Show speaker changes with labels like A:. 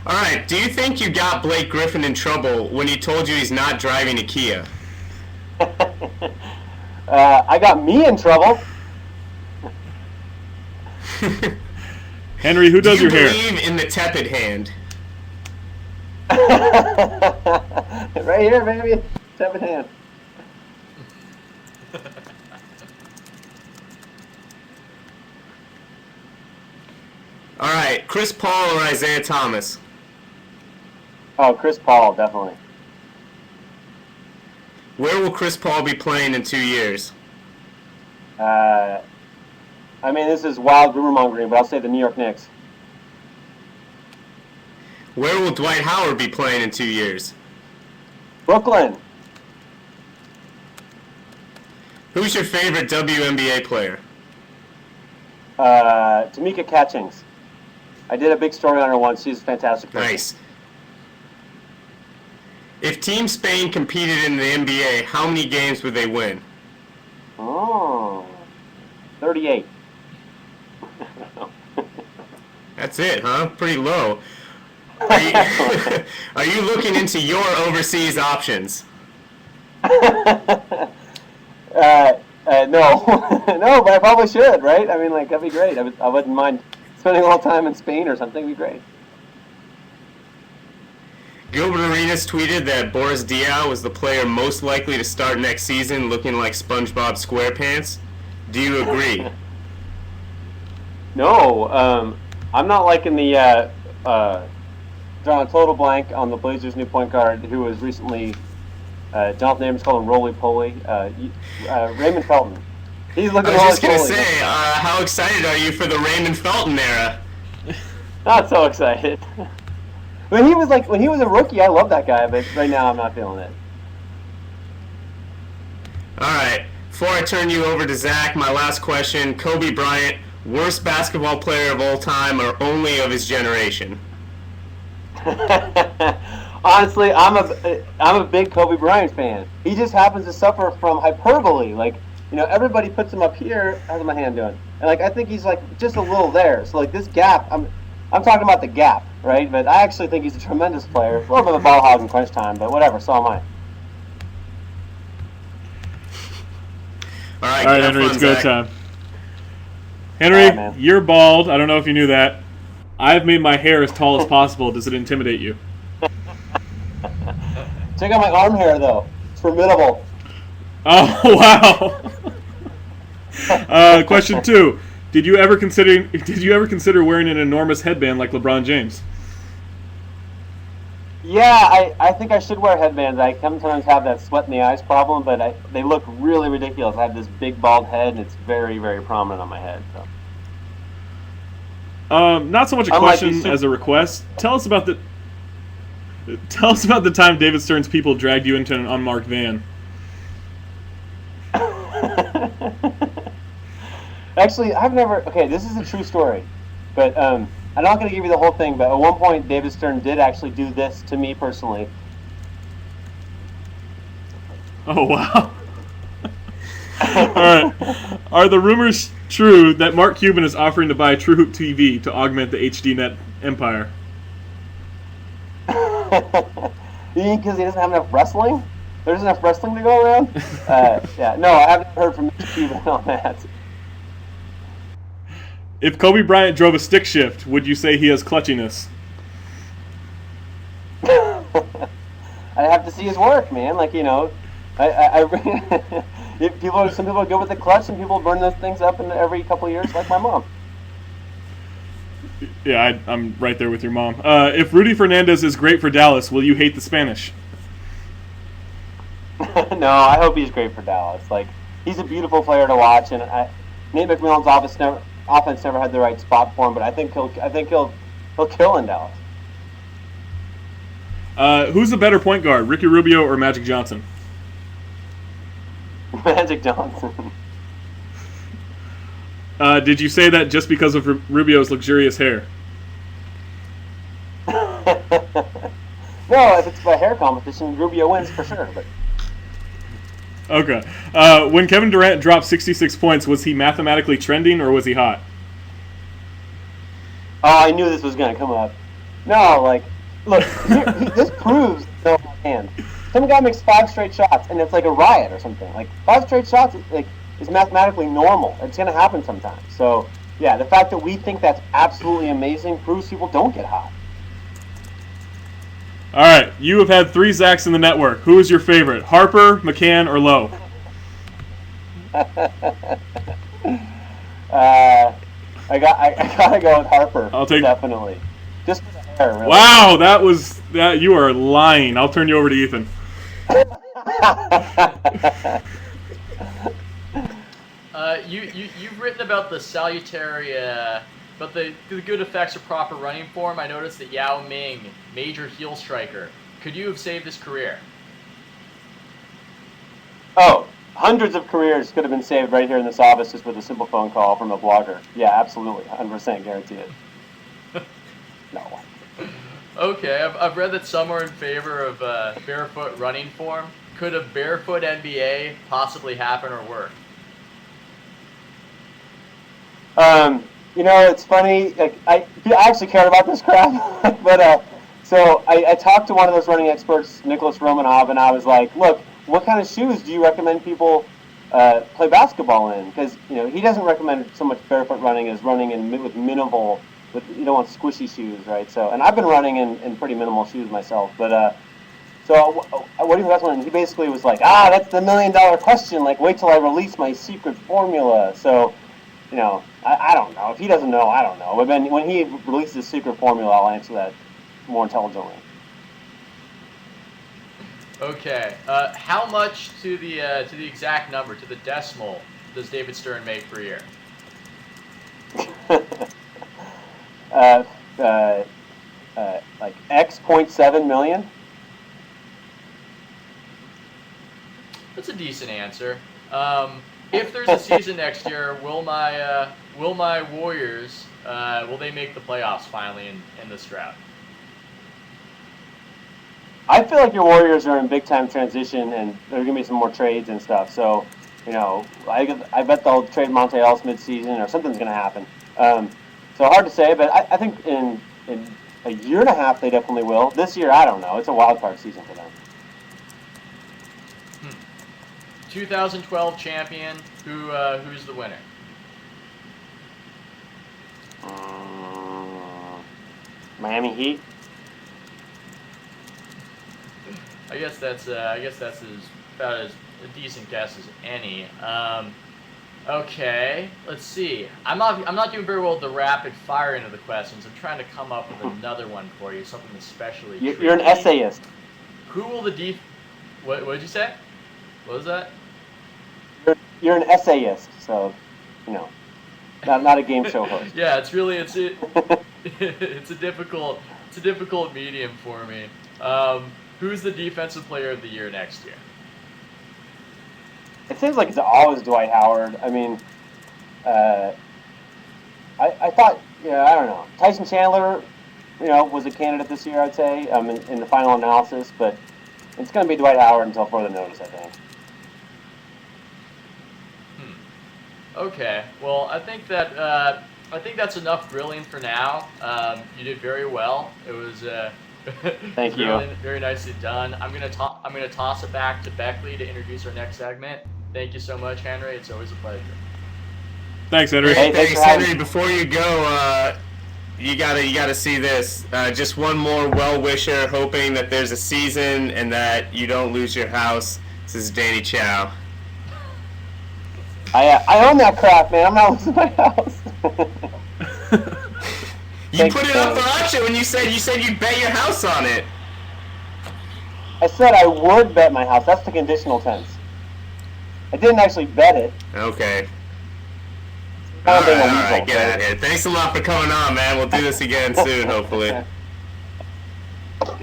A: All right. Do you think you got Blake Griffin in trouble when he told you he's not driving a Kia?
B: I got me in trouble.
C: Henry, who
A: Do
C: does
A: you
C: your hair?
A: believe in the tepid hand?
B: Right here, baby. 7 hand.
A: All right. Chris Paul or Isaiah Thomas?
B: Oh, Chris Paul, definitely.
A: Where will Chris Paul be playing in 2 years?
B: I mean, this is wild rumor mongering, but I'll say the New York Knicks.
A: Where will Dwight Howard be playing in 2 years?
B: Brooklyn.
A: Who's your favorite WNBA player?
B: Tamika Catchings. I did a big story on her once. She's a fantastic person.
A: Nice. If Team Spain competed in the NBA, how many games would they win?
B: Oh, 38.
A: That's it, huh? Pretty low. Are you, are you looking into your overseas options?
B: No. No, but I probably should, right? I mean, like, that'd be great. I wouldn't mind spending a little time in Spain or something. Would be great.
A: Gilbert Arenas tweeted that Boris Diaw was the player most likely to start next season looking like SpongeBob SquarePants. Do you agree?
B: No, I'm not liking the drawing a total blank on the Blazers' new point guard who was recently Jonathan Abrams called him Roly Poly. Raymond Felton. He's looking.
A: I was just gonna
B: roly-poly.
A: say, how excited are you for the Raymond Felton era?
B: Not so excited. When he was a rookie, I loved that guy, but right now I'm not feeling it.
A: All right. Before I turn you over to Zach, my last question: Kobe Bryant, worst basketball player of all time, or only of his generation?
B: Honestly, I'm a big Kobe Bryant fan. He just happens to suffer from hyperbole. Like, everybody puts him up here. How's my hand doing? And like, I think he's like just a little there. So like this gap, I'm talking about the gap, right? But I actually think he's a tremendous player. A little bit of a ball hog in crunch time, but whatever. So am I.
A: All right,
C: Henry,
A: fun,
C: it's go
A: Zach.
C: time. Henry,
B: All right,
C: you're bald. I don't know if you knew that. I've made my hair as tall as possible. Does it intimidate you?
B: Check out my arm hair, though. It's formidable.
C: Oh, wow. Question 2. Did you ever consider wearing an enormous headband like LeBron James?
B: Yeah, I think I should wear headbands. I sometimes have that sweat in the eyes problem, but they look really ridiculous. I have this big bald head, and it's very, very prominent on my head. So.
C: Not so much a
B: Unlike
C: question
B: these
C: as a request. Tell us about the time David Stern's people dragged you into an unmarked van.
B: Actually, I've never. Okay, this is a true story, but I'm not going to give you the whole thing. But at one point, David Stern did actually do this to me personally.
C: Oh, wow. All right. Are the rumors true that Mark Cuban is offering to buy True Hoop TV to augment the HDNet empire?
B: You mean because he doesn't have enough wrestling? There's enough wrestling to go around? Yeah. No, I haven't heard from Mr. Cuban on that.
C: If Kobe Bryant drove a stick shift, would you say he has clutchiness?
B: I have to see his work, man. Like, some people go with the clutch, and people burn those things up every couple of years, like my mom.
C: Yeah, I'm right there with your mom. If Rudy Fernandez is great for Dallas, will you hate the Spanish?
B: No, I hope he's great for Dallas. Like, he's a beautiful player to watch, and Nate McMillan's offense never had the right spot for him, but I think he'll kill in Dallas.
C: Who's the better point guard, Ricky Rubio or Magic Johnson?
B: Magic Johnson.
C: Did you say that just because of Rubio's luxurious hair?
B: No, if it's a hair competition, Rubio wins for sure. But
C: Okay. When Kevin Durant dropped 66 points, was he mathematically trending or was he hot?
B: oh, I knew this was going to come up. No, like, look, this proves no hand. Some guy makes 5 straight shots, and it's like a riot or something. Like 5 straight shots, is mathematically normal. It's gonna happen sometimes. So yeah, the fact that we think that's absolutely amazing proves people don't get hot.
C: All right, you have had 3 Zachs in the network. Who is your favorite, Harper, McCann, or Lowe?
B: I gotta go with Harper.
C: I'll take
B: definitely. Just for the hair, really.
C: Wow, that you are lying. I'll turn you over to Ethan.
D: You've written about the salutary, about the good effects of proper running form. I noticed that Yao Ming, major heel striker, could you have saved his career?
B: Oh, hundreds of careers could have been saved right here in this office just with a simple phone call from a blogger. Yeah, absolutely, 100% guarantee it. No.
D: Okay, I've read that some are in favor of barefoot running form. Could a barefoot NBA possibly happen or work?
B: It's funny. Like I actually cared about this crap, but so I talked to one of those running experts, Nicholas Romanov, and I was like, "Look, what kind of shoes do you recommend people play basketball in?" Because he doesn't recommend so much barefoot running as running with minimal. You don't want squishy shoes, right? So, and I've been running in pretty minimal shoes myself, but so what do you think that's one? And he basically was like, that's the $1 million question. Like, wait till I release my secret formula. So, I don't know. If he doesn't know, I don't know. But then when he releases his secret formula, I'll answer that more intelligently.
D: Okay. How much to the exact number, to the decimal, does David Stern make per year?
B: Like X.7 million.
D: That's a decent answer. If there's a season next year, will my Warriors will they make the playoffs finally in this drought?
B: I feel like your Warriors are in big time transition, and there are gonna be some more trades and stuff. So, I bet they'll trade Monte Ellis mid-season or something's gonna happen. So hard to say, but I think in a year and a half they definitely will. This year, I don't know. It's a wild card season for them.
D: 2012 champion. Who's the winner?
B: Miami Heat.
D: I guess that's about as a decent guess as any. Okay, let's see. I'm not doing very well with the rapid firing of the questions. I'm trying to come up with another one for you, something especially.
B: You're an essayist.
D: Who will the What did you say? What was that?
B: You're an essayist, so not a game show host.
D: Yeah, it's a difficult medium for me. Who's the defensive player of the year next year?
B: It seems like it's always Dwight Howard. I mean, I thought, I don't know. Tyson Chandler, was a candidate this year, I'd say, in the final analysis, but it's going to be Dwight Howard until further notice, I think.
D: Okay. Well, I think that's enough grilling for now. You did very well. It was
B: Thank you.
D: Very nicely done. I'm gonna toss it back to Beckley to introduce our next segment. Thank you so much, Henry. It's always a pleasure.
C: Thanks, Henry.
B: Hey,
A: Thanks, Henry. Before you go, you gotta see this. Just one more well-wisher, hoping that there's a season and that you don't lose your house. This is Danny Chow.
B: I own that crap, man. I'm not losing my house.
A: You put it up for auction when you said you'd bet your house on it.
B: I said I would bet my house. That's the conditional tense. I didn't actually bet it.
A: Okay.
B: All
A: right, get out of here. Thanks a lot for coming on, man. We'll do this again soon, hopefully.